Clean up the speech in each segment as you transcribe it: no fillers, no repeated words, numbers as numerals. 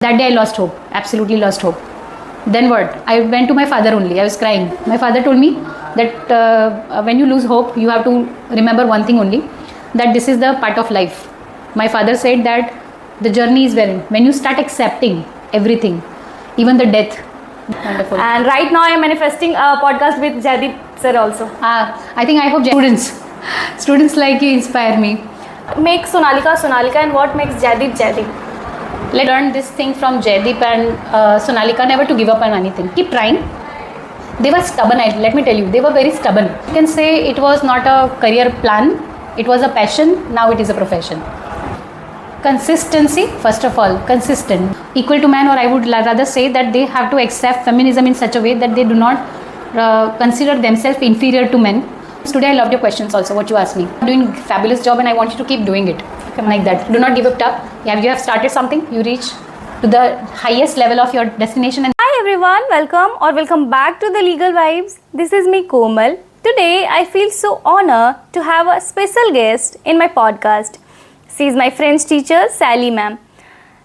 That day I lost hope, absolutely lost hope. Then what? I went to my father only. I was crying. My father told me that when you lose hope, you have to remember one thing only, that this is the part of life. My father said that the journey is when you start accepting everything, even the death. Wonderful. And right now I am manifesting a podcast with Jaideep sir also. I think I hope students like you inspire me. Make Sonalika Sonalika, and what makes Jaideep Jaideep? Let's learn this thing from Jaideep and Sonalika, never to give up on anything. Keep trying. They were stubborn, let me tell you. They were very stubborn. You can say it was not a career plan. It was a passion. Now it is a profession. Consistency, first of all, consistent. Equal to man, or I would rather say that they have to accept feminism in such a way that they do not consider themselves inferior to men. Today I loved your questions also, what you asked me. Doing fabulous job and I want you to keep doing it. Like that. Do not give up. You have started something, you reach to the highest level of your destination. And Hi everyone, welcome back to the Legal Vibes. This is me Komal. Today I feel so honored to have a special guest in my podcast. She is my French teacher, Sally ma'am.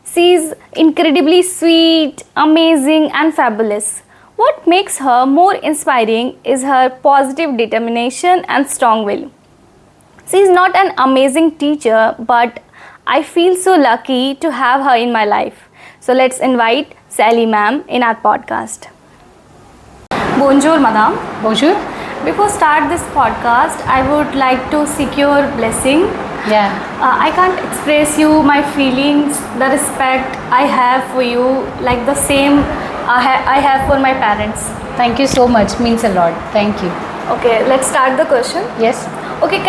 She is incredibly sweet, amazing and fabulous. What makes her more inspiring is her positive determination and strong will. She is not an amazing teacher, but I feel so lucky to have her in my life. So let's invite Sally ma'am in our podcast. Bonjour, madam. bonjour. Before start this podcast, I would like to seek your blessing. Yeah. I can't express you my feelings, the respect I have for you, like the same I have for my parents. Thank you so much. Means a lot. Thank you. Okay, let's start the question. Yes. Okay,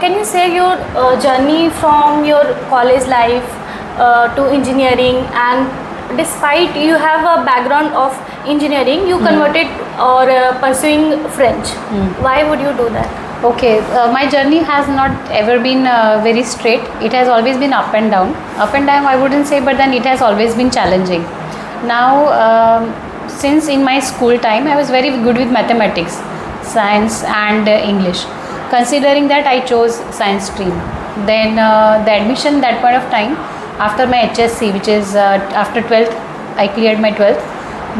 can you say your journey from your college life to engineering, and despite you have a background of engineering, you converted or pursuing French. Why would you do that? Okay, my journey has not ever been very straight. It has always been up and down. Up and down I wouldn't say, but then it has always been challenging. Now, since in my school time, I was very good with mathematics, science and English. Considering that, I chose science stream. Then the admission that point of time, after my HSC, which is after 12th, I cleared my 12th.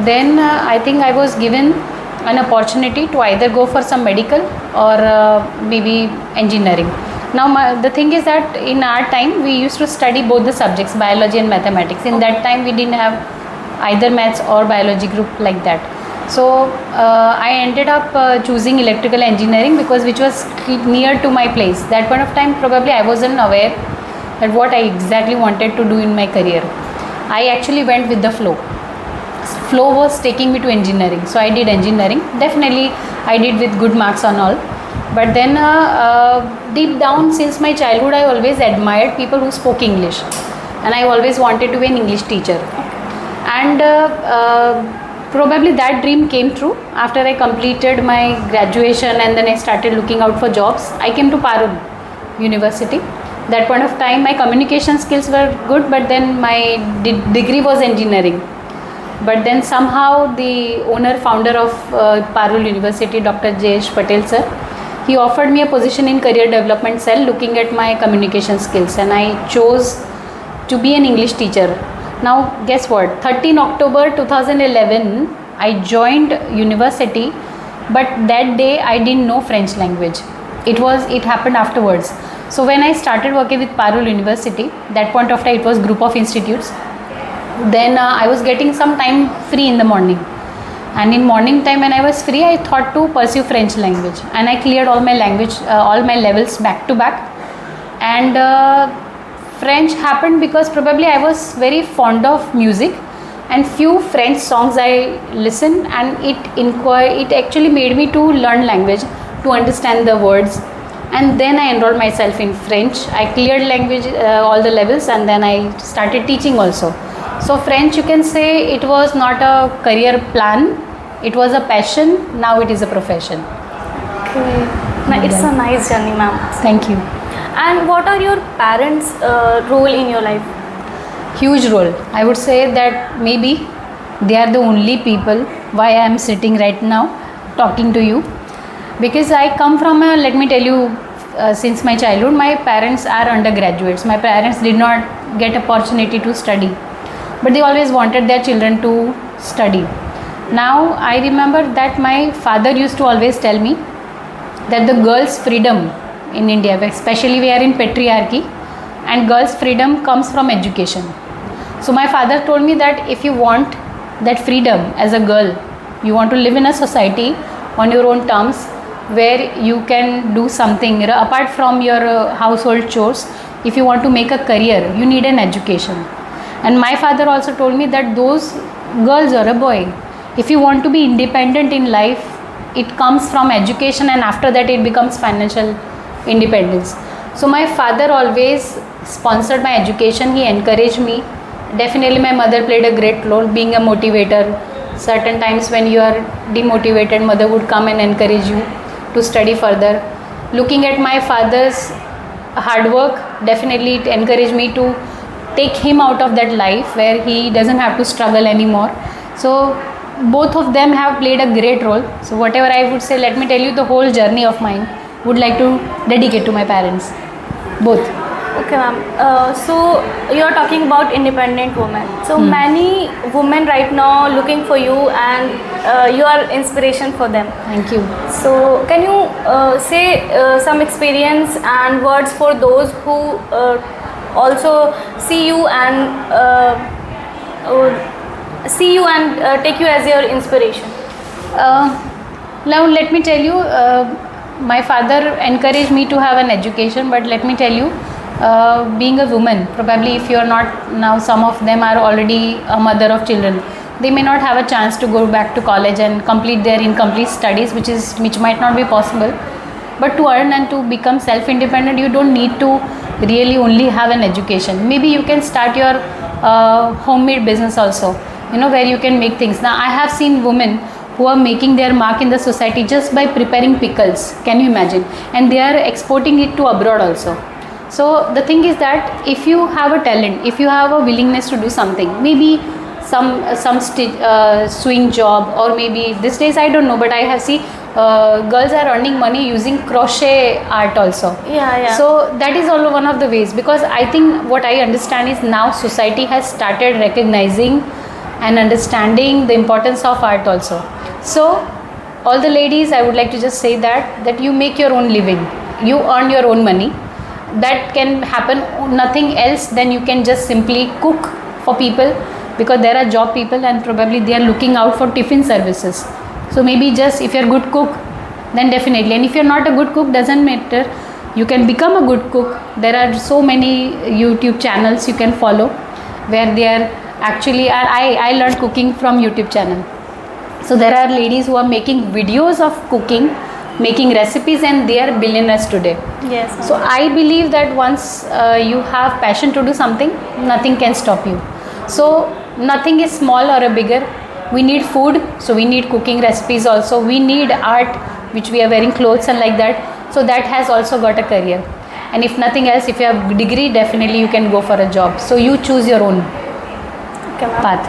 Then I think I was given an opportunity to either go for some medical or maybe engineering. Now the thing is that in our time, we used to study both the subjects, biology and mathematics. In that time, we didn't have either maths or biology group like that. So I ended up choosing electrical engineering because which was near to my place. That point of time, probably I wasn't aware that what I exactly wanted to do in my career. I actually went with the flow. Flow was taking me to engineering, so I did engineering. Definitely I did with good marks on all, but then deep down, since my childhood, I always admired people who spoke English, and I always wanted to be an English teacher. And probably that dream true true after I completed my graduation, and then I started looking out for jobs. I came to Parul University. That point of time, my communication skills were good, but then my degree was engineering. But then somehow the founder of Parul University, Dr. Jayesh Patel sir, he offered me a position in career development cell looking at my communication skills, and I chose to be an English teacher. Now guess what, 13 October 2011 I joined university, but that day I didn't know French language. It happened afterwards. So when I started working with Parul University, that point of time it was group of institutes. Then I was getting some time free in the morning, and in morning time when I was free, I thought to pursue French language, and I cleared all my levels back to back. And French happened because probably I was very fond of music, and few French songs I listened, and it actually made me to learn language, to understand the words. And then I enrolled myself in French. I cleared language all the levels, and then I started teaching also. So French, you can say it was not a career plan, it was a passion. Now it is a profession. Okay. It's a nice journey, ma'am. Thank you. And what are your parents' role in your life? Huge role. I would say that maybe they are the only people why I am sitting right now talking to you. Because I come from let me tell you, since my childhood, my parents are undergraduates. My parents did not get opportunity to study. but they always wanted their children to study. Now I remember that my father used to always tell me that the girls' freedom in India, especially we are in patriarchy, and girls' freedom comes from education. So my father told me that if you want that freedom as a girl, you want to live in a society on your own terms where you can do something apart from your household chores. If you want to make a career, you need an education. And my father also told me that those girls or a boy, if you want to be independent in life, it comes from education, and after that it becomes financial independence. So my father always sponsored my education. He encouraged me. Definitely my mother played a great role, being a motivator. Certain times when you are demotivated, mother would come and encourage you to study further. Looking at my father's hard work, definitely it encouraged me to take him out of that life where he doesn't have to struggle anymore. So both of them have played a great role. So whatever I would say, let me tell you the whole journey of mine would like to dedicate to my parents, both. Okay, ma'am. So you are talking about independent women. So many women right now looking for you, and you are inspiration for them. Thank you. So can you say some experience and words for those who also see you and take you as your inspiration? Now let me tell you, my father encouraged me to have an education, but let me tell you, being a woman, probably if you are not, now some of them are already a mother of children, they may not have a chance to go back to college and complete their incomplete studies, which might not be possible. But to earn and to become self-independent, you don't need to really only have an education. Maybe you can start your homemade business also, where you can make things. Now I have seen women who are making their mark in the society just by preparing pickles. Can you imagine? And they are exporting it to abroad also. So the thing is that if you have a talent, if you have a willingness to do something, maybe some sewing job, or maybe these days I don't know, but I have seen girls are earning money using crochet art also. Yeah. So that is also one of the ways, because I think what I understand is now society has started recognizing and understanding the importance of art also. So all the ladies, I would like to just say that you make your own living, you earn your own money. That can happen nothing else than you can just simply cook for people, because there are job people and probably they are looking out for tiffin services. So maybe just if you're a good cook, then definitely, and if you're not a good cook, doesn't matter, you can become a good cook. There are so many YouTube channels you can follow where they are actually, I learned cooking from YouTube channel. So there are ladies who are making videos of cooking, making recipes, and they are billionaires today. Yes. So I believe that once you have passion to do something, nothing can stop you. So nothing is small or a bigger. We need food, so we need cooking recipes also. We need art, which we are wearing clothes and like that. So that has also got a career. And if nothing else, if you have a degree, definitely you can go for a job. So you choose your own path.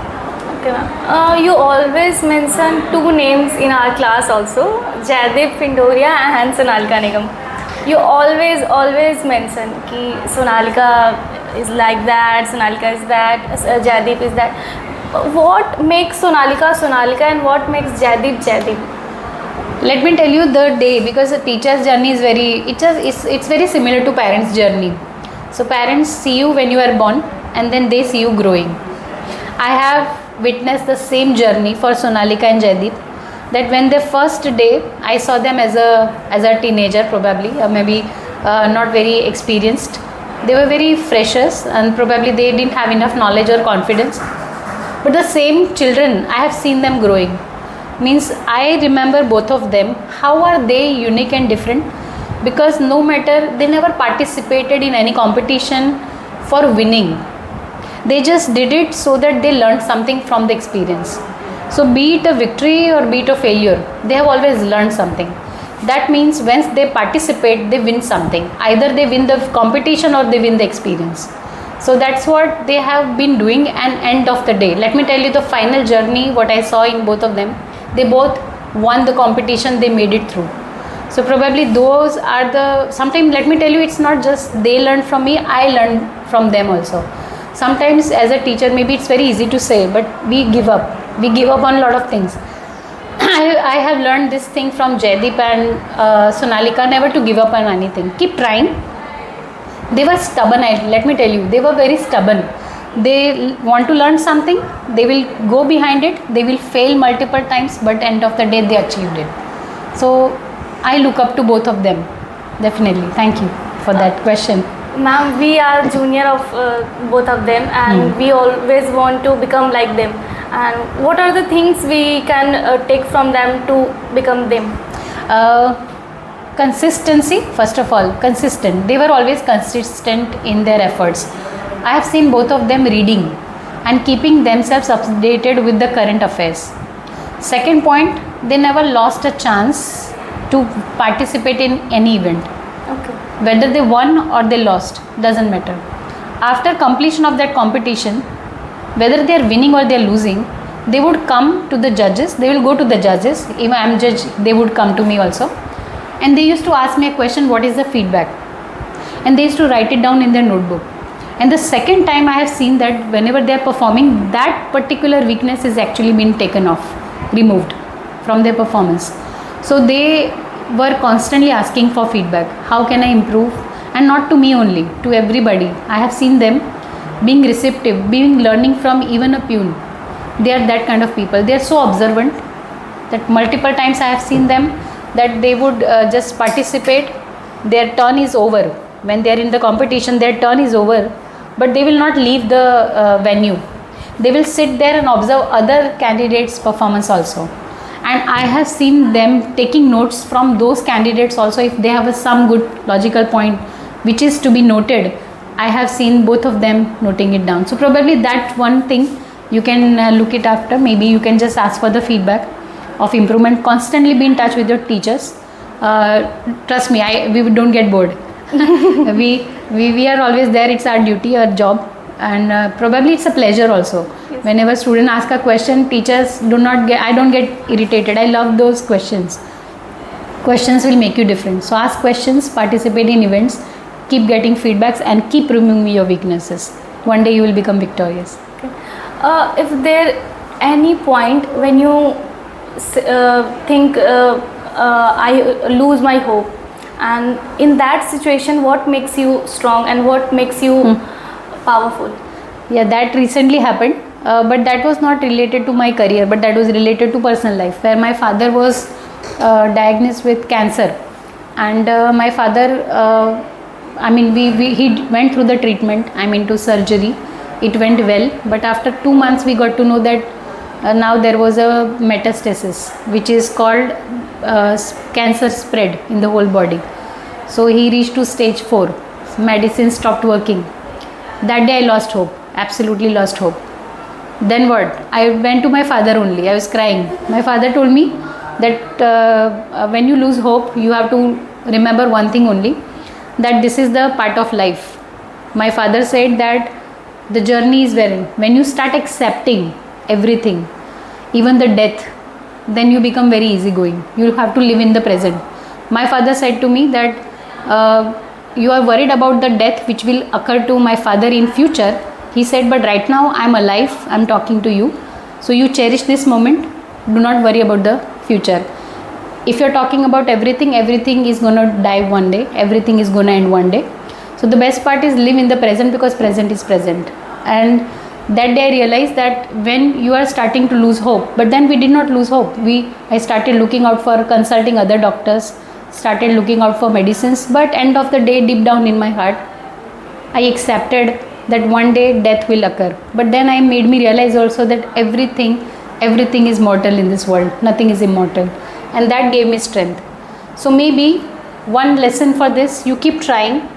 Okay, ma'am. You always mention two names in our class also, Jaideep Pindoria and Sonalika Nigam. You always mention ki Sonalika is like that, Sonalika is that, Jaideep is that. What makes Sonalika Sonalika and what makes Jaideep Jaideep? Let me tell you the day, because a teacher's journey is it's very similar to parents' journey. So parents see you when you are born, and then they see you growing. I have witnessed the same journey for Sonalika and Jaideep, that when the first day I saw them as a teenager, probably, or maybe not very experienced. They were very freshers and probably they didn't have enough knowledge or confidence. But the same children, I have seen them growing. Means I remember both of them. How are they unique and different? Because no matter, they never participated in any competition for winning. They just did it so that they learned something from the experience. So be it a victory or be it a failure, they have always learned something. That means once they participate, they win something. Either they win the competition or they win the experience. So that's what they have been doing, and end of the day, let me tell you the final journey, what I saw in both of them. They both won the competition, they made it through. So probably those are the, sometimes let me tell you, it's not just they learned from me, I learned from them also. Sometimes as a teacher, maybe it's very easy to say, but we give up. We give up on a lot of things. I have learned this thing from Jaideep and Sonalika, never to give up on anything. Keep trying. They were stubborn, let me tell you. They were very stubborn. They want to learn something, they will go behind it, they will fail multiple times, but end of the day they achieved it. So I look up to both of them, definitely. Thank you for that question. Ma'am, we are junior of both of them, and we always want to become like them. And what are the things we can take from them to become them? Consistency, first of all, consistent. They were always consistent in their efforts. I have seen both of them reading and keeping themselves updated with the current affairs. Second point, they never lost a chance to participate in any event. Okay. Whether they won or they lost, doesn't matter. After completion of that competition, whether they are winning or they are losing, they would come to the judges. They will go to the judges. If I am judge, they would come to me also. And they used to ask me a question, what is the feedback? And they used to write it down in their notebook. And the second time I have seen that whenever they are performing, that particular weakness is actually been taken off, removed from their performance. So they were constantly asking for feedback. How can I improve? And not to me only, to everybody. I have seen them being receptive, being learning from even a pune. They are that kind of people. They are so observant that multiple times I have seen them that they would just participate. Their turn is over. When they are in the competition, their turn is over, but they will not leave the venue. They will sit there and observe other candidates' performance also. And I have seen them taking notes from those candidates also. If they have some good logical point which is to be noted, I have seen both of them noting it down. So probably that one thing you can look it after. Maybe you can just ask for the feedback of improvement. Constantly be in touch with your teachers. Trust me, we don't get bored. we are always there. It's our duty, our job, and probably it's a pleasure also. Yes. Whenever student ask a question, teachers I don't get irritated. I love those questions. Questions will make you different. So ask questions, participate in events, keep getting feedbacks, and keep removing your weaknesses. One day you will become victorious. Okay. If there any point when you think I lose my hope, and in that situation, what makes you strong and what makes you powerful? Yeah, that recently happened, but that was not related to my career, but that was related to personal life, where my father was diagnosed with cancer, and my father, he went through the treatment, to surgery. It went well, but after 2 months we got to know that now there was a metastasis, which is called cancer spread in the whole body. So he reached to stage 4. Medicine stopped working. That day I lost hope, absolutely lost hope. Then what? I went to my father only. I was crying. My father told me that when you lose hope, you have to remember one thing only, that this is the part of life. My father said that the journey is when you start accepting everything, even the death, then you become very easygoing. You have to live in the present. My father said to me that you are worried about the death which will occur to my father in future. He said, but right now I am alive, I am talking to you. So you cherish this moment. Do not worry about the future. If you are talking about everything is going to die one day. Everything is going to end one day. So the best part is live in the present, because present is present. And that day I realized that when you are starting to lose hope, but then we did not lose hope. I started looking out for consulting other doctors, started looking out for medicines, but end of the day, deep down in my heart, I accepted that one day death will occur. But then I made me realize also that everything is mortal in this world. Nothing is immortal. And that gave me strength. So maybe one lesson for this, you keep trying.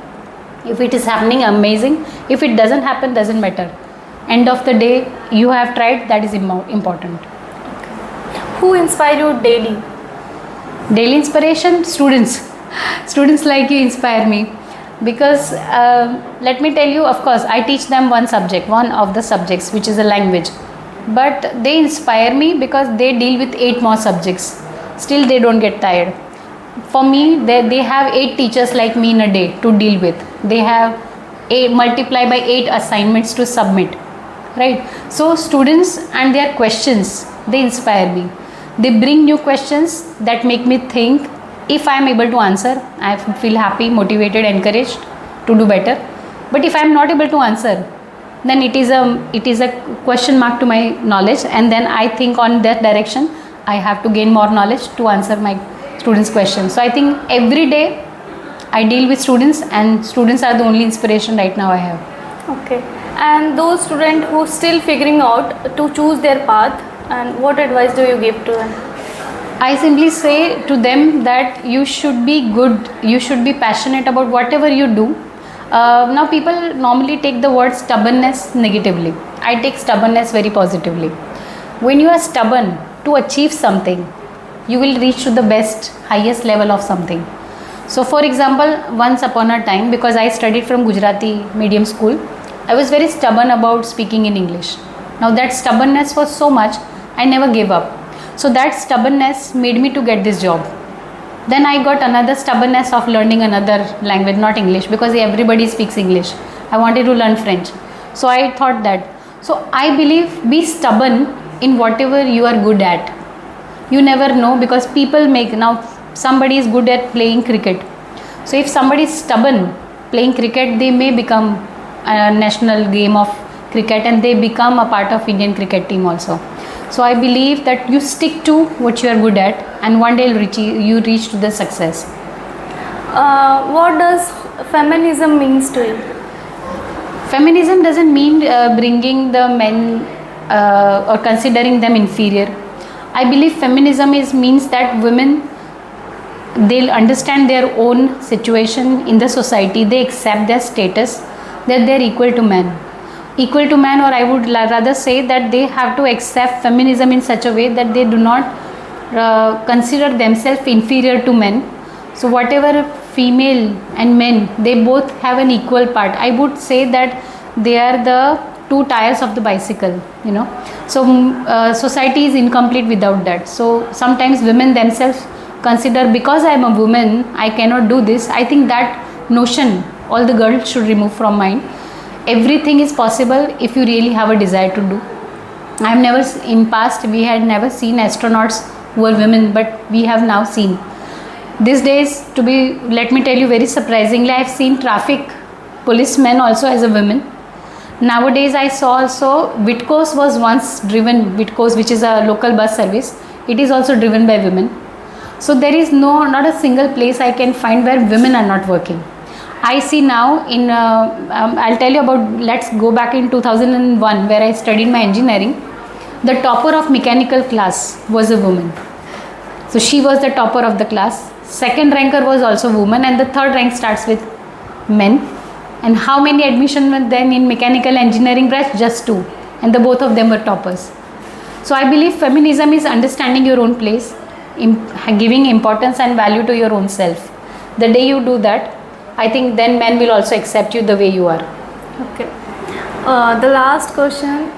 If it is happening, amazing. If it doesn't happen, doesn't matter. End of the day, you have tried, that is important. Who inspire you daily? Daily inspiration? Students like you inspire me, because let me tell you, of course I teach them one of the subjects, which is a language, but they inspire me because they deal with 8 more subjects. Still they don't get tired. For me, they have 8 teachers like me in a day to deal with. They have multiply by 8 assignments to submit, right? So students and their questions, they inspire me. They bring new questions that make me think. If I am able to answer, I feel happy, motivated, encouraged to do better. But if I am not able to answer, then it is a question mark to my knowledge, and then I think on that direction I have to gain more knowledge to answer my students' questions. So I think every day I deal with students, and students are the only inspiration right now I have. Okay. And those students who still figuring out to choose their path, and what advice do you give to them? I simply say to them that you should be good, you should be passionate about whatever you do. Now people normally take the word stubbornness negatively. I take stubbornness very positively. When you are stubborn to achieve something, you will reach to the best, highest level of something. So for example, once upon a time, because I studied from Gujarati medium school, I was very stubborn about speaking in English. Now that stubbornness was so much, I never gave up. So that stubbornness made me to get this job. Then I got another stubbornness of learning another language, not English, because everybody speaks English. I wanted to learn French. So I thought that. So I believe be stubborn in whatever you are good at. You never know, because people make, now somebody is good at playing cricket. So if somebody is stubborn playing cricket, they may become a national game of cricket, and they become a part of Indian cricket team also. So I believe that you stick to what you are good at, and one day you reach to the success. What does feminism means to you? Feminism doesn't mean bringing the men or considering them inferior. I believe feminism means that women, they'll understand their own situation in the society, they accept their status, that they're equal to men. Equal to man, or I would rather say that they have to accept feminism in such a way that they do not consider themselves inferior to men. So whatever female and men, they both have an equal part. I would say that they are the two tires of the bicycle, you know. So society is incomplete without that. So sometimes women themselves consider, because I am a woman, I cannot do this. I think that notion all the girls should remove from mind. Everything is possible if you really have a desire to do. I have never, in past we had never seen astronauts who were women, but we have now seen. These days, let me tell you very surprisingly, I have seen traffic policemen also as a woman. Nowadays I saw also Vitcos was once driven, Vitcos, which is a local bus service, it is also driven by women. So there is not a single place I can find where women are not working. I see now in, I'll tell you about, let's go back in 2001 where I studied my engineering. The topper of mechanical class was a woman. So she was the topper of the class. Second ranker was also woman, and the third rank starts with men. And how many admission were then in mechanical engineering branch? Just 2. And the both of them were toppers. So I believe feminism is understanding your own place, giving importance and value to your own self. The day you do that, I think then men will also accept you the way you are. Okay. The last question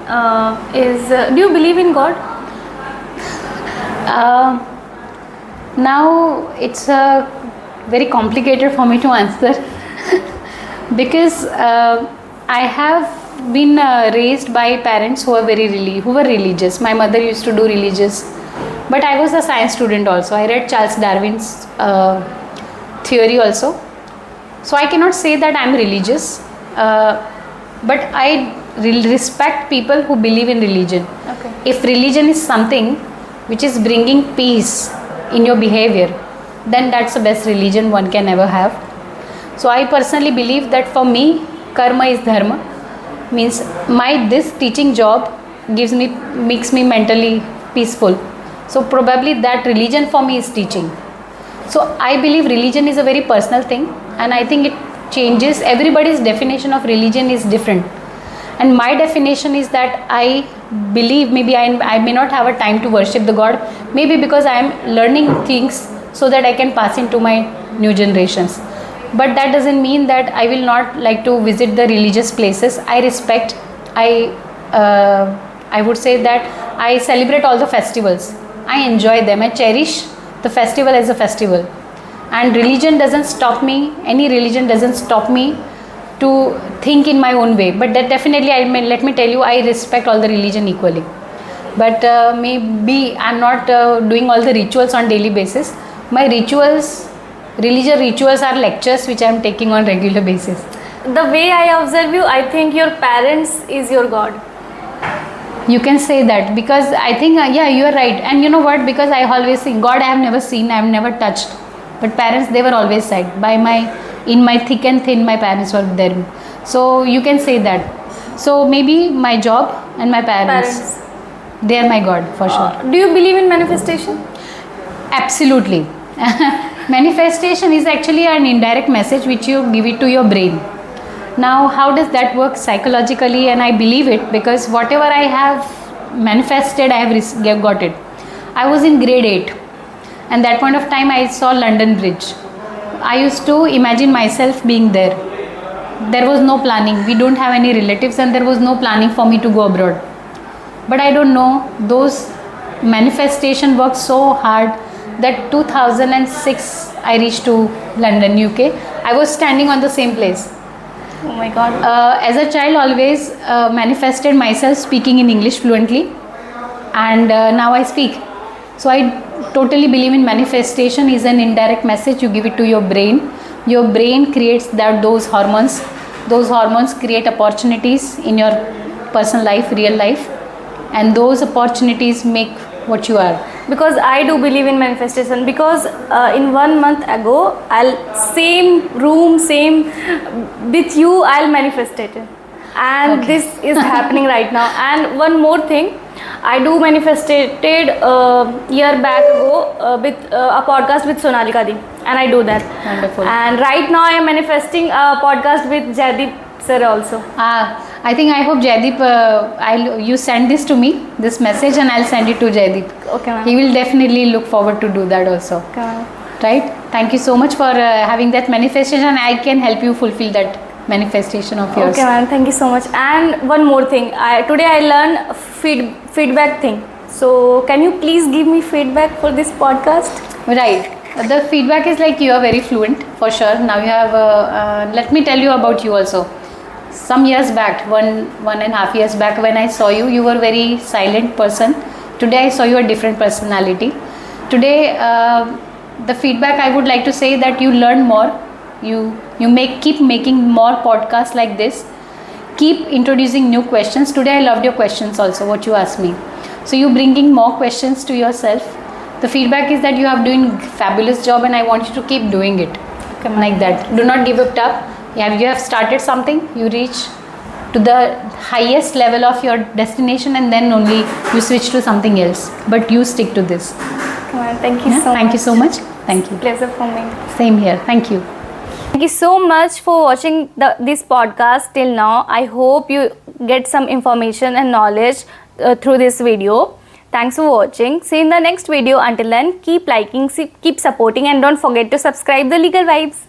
is, do you believe in God? Now it's very complicated for me to answer because I have been raised by parents who were who were religious. My mother used to do religious, but I was a science student also. I read Charles Darwin's theory also. So I cannot say that I am religious, but I respect people who believe in religion. Okay. If religion is something which is bringing peace in your behavior, then that's the best religion one can ever have. So I personally believe that for me, karma is dharma. Means this teaching job makes me mentally peaceful. So probably that religion for me is teaching. So I believe religion is a very personal thing, and I think it changes. Everybody's definition of religion is different. And my definition is that I believe maybe I may not have a time to worship the God, maybe because I am learning things so that I can pass into my new generations. But that doesn't mean that I will not like to visit the religious places. I respect, I would say that I celebrate all the festivals. I enjoy them. I cherish the festival as a festival. And religion doesn't stop me, any religion doesn't stop me to think in my own way. But that definitely, let me tell you, I respect all the religion equally. But maybe I'm not doing all the rituals on daily basis. My rituals, religious rituals, are lectures which I'm taking on regular basis. The way I observe you, I think your parents is your God. You can say that, because I think yeah, you are right. And you know what, because I always think God I have never seen, I have never touched, but parents, they were always side by in my thick and thin, my parents were there. So you can say that. So maybe my job and my parents. They are my God for sure. Do you believe in manifestation? Absolutely. Manifestation is actually an indirect message which you give it to your brain. Now, how does that work psychologically? And I believe it because whatever I have manifested, I have got it. I was in grade 8, and that point of time I saw London Bridge. I used to imagine myself being there. There was no planning. We don't have any relatives, and there was no planning for me to go abroad. But I don't know, those manifestation worked so hard that 2006 I reached to London, UK. I was standing on the same place. Oh my God. As a child, always manifested myself speaking in English fluently, and now I speak. So I totally believe in manifestation is an indirect message you give it to your brain. Your brain creates those hormones. Those hormones create opportunities in your personal life, real life, and those opportunities make what you are. Because I do believe in manifestation, because in 1 month ago, same room, same with you, I'll manifest it, and this is happening right now. And one more thing, I do manifested year back ago with a podcast with Sonalika Di, and I do that. Wonderful. And right now I am manifesting a podcast with Jaideep sir also. I think I hope Jaideep, you send this to me, this message, and I'll send it to Jaideep. Okay, ma'am. He will definitely look forward to do that also. Okay, ma'am. Right? Thank you so much for having that manifestation. I can help you fulfill that manifestation of yours. Okay, ma'am. Thank you so much. And one more thing. Today I learned feedback thing. So can you please give me feedback for this podcast? Right. The feedback is like you are very fluent for sure. Now you have, let me tell you about you also. Some years back, one and a half years back, when I saw you, you were a very silent person. Today I saw you a different personality. Today, the feedback I would like to say that you learn more. You keep making more podcasts like this. Keep introducing new questions. Today I loved your questions also, what you asked me. So you bringing more questions to yourself. The feedback is that you are doing fabulous job, and I want you to keep doing it. Okay, like that. Do not give it up. You have started something, you reach to the highest level of your destination, and then only you switch to something else. But you stick to this. Come on, thank you so much. Thank you so much. Thank you. Pleasure for me. Same here. Thank you. Thank you so much for watching this podcast till now. I hope you get some information and knowledge through this video. Thanks for watching. See you in the next video. Until then, keep liking, keep supporting, and don't forget to subscribe the Legal Vibes.